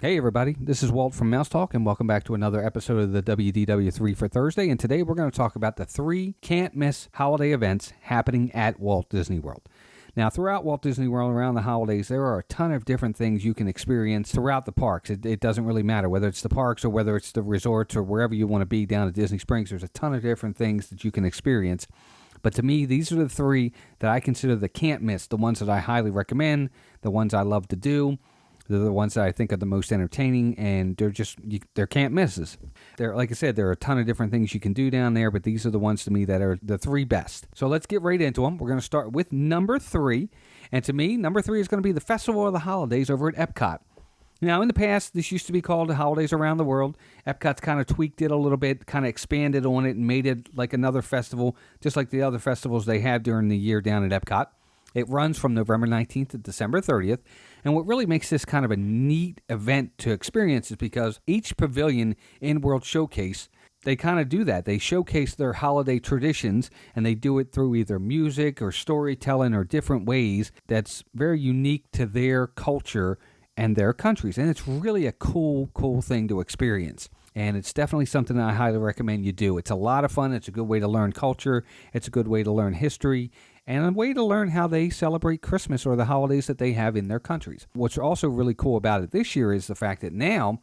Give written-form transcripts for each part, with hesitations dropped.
Hey everybody, this is Walt from Mouse Talk, and welcome back to another episode of the WDW3 for Thursday. And today we're going to talk about the 3 can't-miss holiday events happening at Walt Disney World. Now, throughout Walt Disney World around the holidays, there are a ton of different things you can experience throughout the parks. It doesn't really matter whether it's the parks or whether it's the resorts or wherever you want to be down at Disney Springs. There's a ton of different things that you can experience. But to me, these are the 3 that I consider the can't-miss, the ones that I highly recommend, the ones I love to do. They're the ones that I think are the most entertaining, and they're can't misses. Like I said, there are a ton of different things you can do down there, but these are the ones to me that are the 3 best. So let's get right into them. We're going to start with number 3, and to me, number 3 is going to be the Festival of the Holidays over at Epcot. Now, in the past, this used to be called the Holidays Around the World. Epcot's kind of tweaked it a little bit, kind of expanded on it, and made it like another festival, just like the other festivals they have during the year down at Epcot. It runs from November 19th to December 30th, and what really makes this kind of a neat event to experience is because each pavilion in World Showcase, they kind of do that. They showcase their holiday traditions, and they do it through either music or storytelling or different ways that's very unique to their culture and their countries, and it's really a cool thing to experience. And it's definitely something that I highly recommend you do. It's a lot of fun. It's a good way to learn culture. It's a good way to learn history, and a way to learn how they celebrate Christmas or the holidays that they have in their countries. What's also really cool about it this year is the fact that now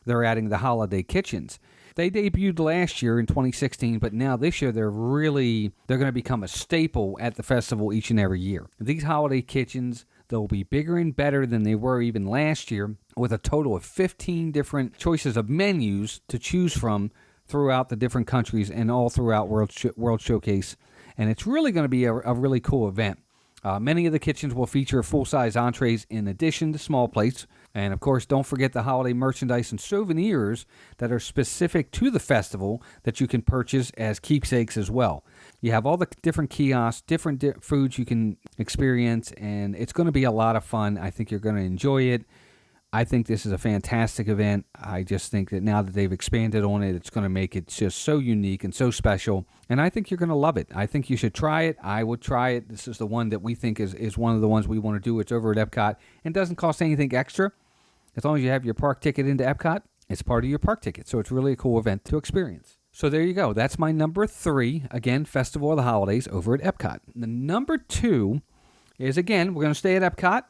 they're adding the holiday kitchens. They debuted last year in 2016, but now this year they're going to become a staple at the festival each and every year. These holiday kitchens, they'll be bigger and better than they were even last year, with a total of 15 different choices of menus to choose from throughout the different countries and all throughout World Showcase. And it's really going to be a really cool event. Many of the kitchens will feature full-size entrees in addition to small plates. And, of course, don't forget the holiday merchandise and souvenirs that are specific to the festival that you can purchase as keepsakes as well. You have all the different kiosks, different foods you can experience, and it's going to be a lot of fun. I think you're going to enjoy it. I think this is a fantastic event. I just think that now that they've expanded on it, it's going to make it just so unique and so special. And I think you're going to love it. I think you should try it. I would try it. This is the one that we think is one of the ones we want to do. It's over at Epcot and doesn't cost anything extra. As long as you have your park ticket into Epcot, it's part of your park ticket. So it's really a cool event to experience. So there you go. That's my number 3. Again, Festival of the Holidays over at Epcot. The number 2 is, again, we're going to stay at Epcot.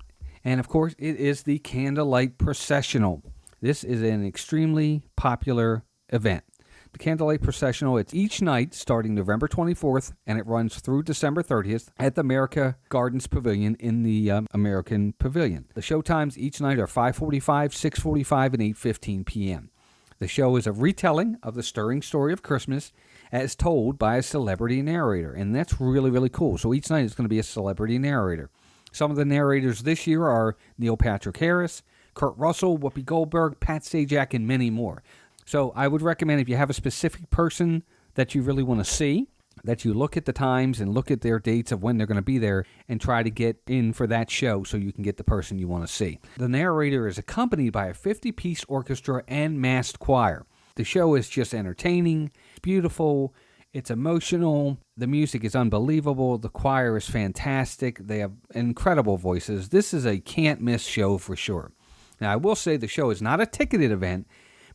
And, of course, it is the Candlelight Processional. This is an extremely popular event. The Candlelight Processional, it's each night starting November 24th, and it runs through December 30th at the America Gardens Pavilion in the American Pavilion. The show times each night are 5:45, 6:45, and 8:15 p.m. The show is a retelling of the stirring story of Christmas as told by a celebrity narrator, and that's really, really cool. So each night is going to be a celebrity narrator. Some of the narrators this year are Neil Patrick Harris, Kurt Russell, Whoopi Goldberg, Pat Sajak, and many more. So I would recommend if you have a specific person that you really want to see, that you look at the times and look at their dates of when they're going to be there and try to get in for that show so you can get the person you want to see. The narrator is accompanied by a 50-piece orchestra and massed choir. The show is just entertaining, beautiful, it's emotional, the music is unbelievable, the choir is fantastic, they have incredible voices. This is a can't-miss show for sure. Now, I will say the show is not a ticketed event,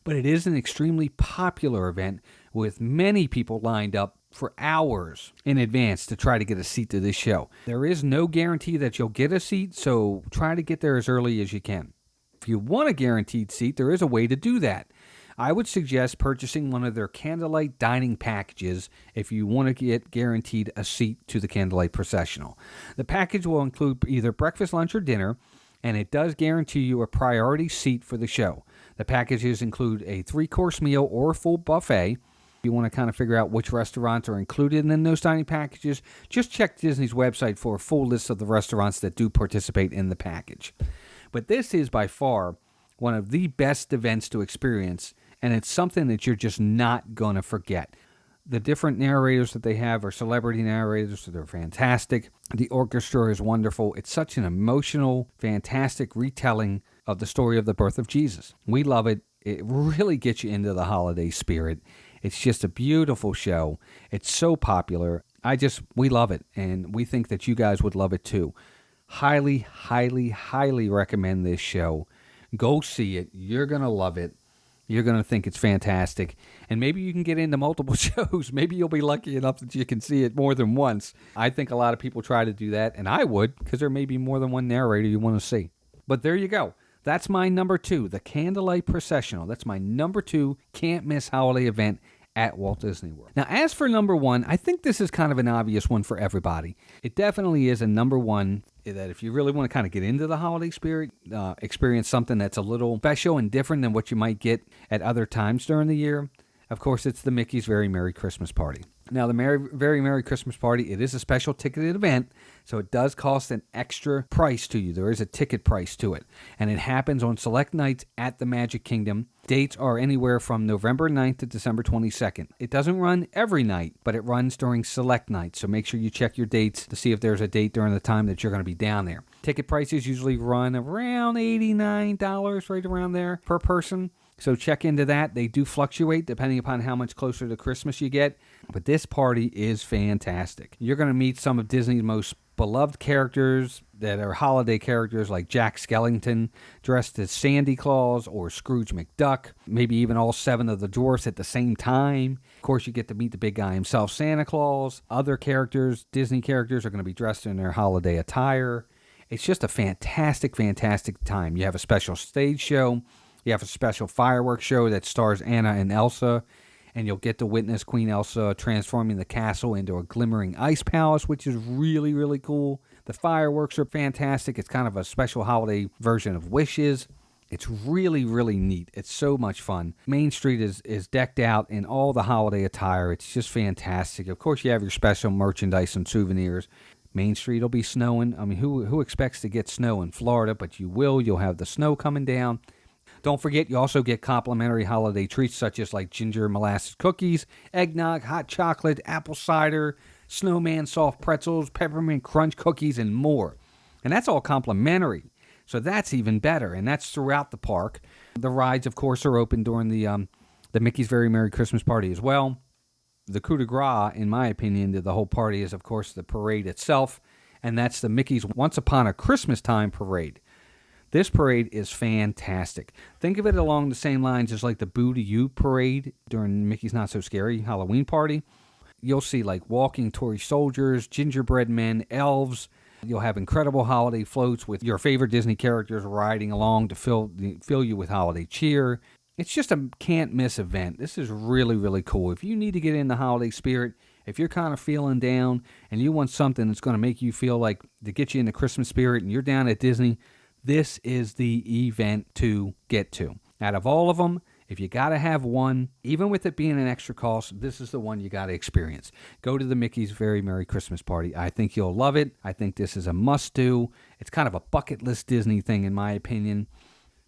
but it is an extremely popular event with many people lined up for hours in advance to try to get a seat to this show. There is no guarantee that you'll get a seat, so try to get there as early as you can. If you want a guaranteed seat, there is a way to do that. I would suggest purchasing one of their candlelight dining packages if you want to get guaranteed a seat to the Candlelight Processional. The package will include either breakfast, lunch, or dinner, and it does guarantee you a priority seat for the show. The packages include a 3-course meal or a full buffet. If you want to kind of figure out which restaurants are included in those dining packages, just check Disney's website for a full list of the restaurants that do participate in the package. But this is by far one of the best events to experience, and it's something that you're just not going to forget. The different narrators that they have are celebrity narrators, so they're fantastic. The orchestra is wonderful. It's such an emotional, fantastic retelling of the story of the birth of Jesus. We love it. It really gets you into the holiday spirit. It's just a beautiful show. It's so popular. We love it, and we think that you guys would love it too. Highly, highly, highly recommend this show. Go see it. You're going to love it. You're going to think it's fantastic. And maybe you can get into multiple shows. Maybe you'll be lucky enough that you can see it more than once. I think a lot of people try to do that, and I would, because there may be more than one narrator you want to see. But there you go. That's my number 2, the Candlelight Processional. That's my number 2 can't-miss holiday event at Walt Disney World. Now, as for number 1, I think this is kind of an obvious one for everybody. It definitely is a number 1 that if you really want to kind of get into the holiday spirit, experience something that's a little special and different than what you might get at other times during the year, of course, it's the Mickey's Very Merry Christmas Party. Now, the Very Merry Christmas Party, it is a special ticketed event, so it does cost an extra price to you. There is a ticket price to it, and it happens on select nights at the Magic Kingdom. Dates are anywhere from November 9th to December 22nd. It doesn't run every night, but it runs during select nights, so make sure you check your dates to see if there's a date during the time that you're going to be down there. Ticket prices usually run around $89, right around there, per person. So check into that. They do fluctuate depending upon how much closer to Christmas you get. But this party is fantastic. You're going to meet some of Disney's most beloved characters that are holiday characters like Jack Skellington dressed as Santa Claus or Scrooge McDuck, maybe even all 7 of the dwarfs at the same time. Of course, you get to meet the big guy himself, Santa Claus. Other characters, Disney characters, are going to be dressed in their holiday attire. It's just a fantastic, fantastic time. You have a special stage show. You have a special fireworks show that stars Anna and Elsa, and you'll get to witness Queen Elsa transforming the castle into a glimmering ice palace, which is really, really cool. The fireworks are fantastic. It's kind of a special holiday version of Wishes. It's really, really neat. It's so much fun. Main Street is decked out in all the holiday attire. It's just fantastic. Of course, you have your special merchandise and souvenirs. Main Street will be snowing. I mean, who expects to get snow in Florida? But you will. You'll have the snow coming down. Don't forget, you also get complimentary holiday treats such as like ginger molasses cookies, eggnog, hot chocolate, apple cider, snowman soft pretzels, peppermint crunch cookies, and more. And that's all complimentary. So that's even better, and that's throughout the park. The rides, of course, are open during the Mickey's Very Merry Christmas Party as well. The coup de grace, in my opinion, to the whole party is, of course, the parade itself, and that's the Mickey's Once Upon a Christmas Time parade. This parade is fantastic. Think of it along the same lines as like the Boo to You parade during Mickey's Not So Scary Halloween party. You'll see like walking toy soldiers, gingerbread men, elves. You'll have incredible holiday floats with your favorite Disney characters riding along to fill you with holiday cheer. It's just a can't-miss event. This is really, really cool. If you need to get in the holiday spirit, if you're kind of feeling down and you want something that's going to make you feel like to get you in the Christmas spirit and you're down at Disney, this is the event to get to. Out of all of them, if you got to have one, even with it being an extra cost, this is the one you got to experience. Go to the Mickey's Very Merry Christmas Party. I think you'll love it. I think this is a must-do. It's kind of a bucket list Disney thing, in my opinion.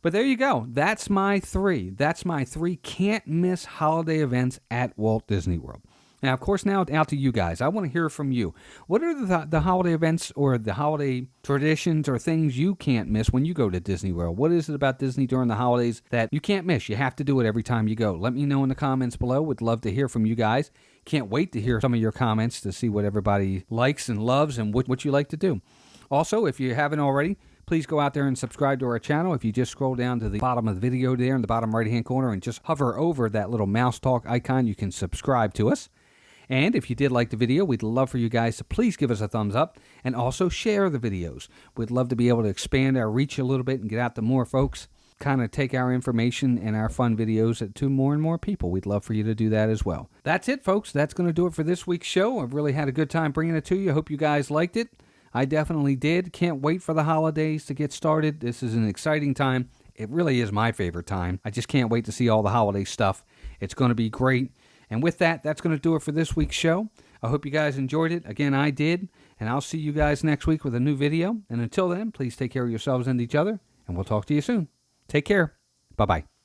But there you go. That's my 3. That's my 3 can't-miss holiday events at Walt Disney World. Now, of course, now out to you guys. I want to hear from you. What are the holiday events or the holiday traditions or things you can't miss when you go to Disney World? What is it about Disney during the holidays that you can't miss? You have to do it every time you go. Let me know in the comments below. Would love to hear from you guys. Can't wait to hear some of your comments to see what everybody likes and loves and what you like to do. Also, if you haven't already, please go out there and subscribe to our channel. If you just scroll down to the bottom of the video there in the bottom right-hand corner and just hover over that little mouse talk icon, you can subscribe to us. And if you did like the video, we'd love for you guys to please give us a thumbs up and also share the videos. We'd love to be able to expand our reach a little bit and get out to more folks, kind of take our information and our fun videos to more and more people. We'd love for you to do that as well. That's it, folks. That's going to do it for this week's show. I've really had a good time bringing it to you. I hope you guys liked it. I definitely did. Can't wait for the holidays to get started. This is an exciting time. It really is my favorite time. I just can't wait to see all the holiday stuff. It's going to be great. And with that, that's going to do it for this week's show. I hope you guys enjoyed it. Again, I did. And I'll see you guys next week with a new video. And until then, please take care of yourselves and each other. And we'll talk to you soon. Take care. Bye-bye.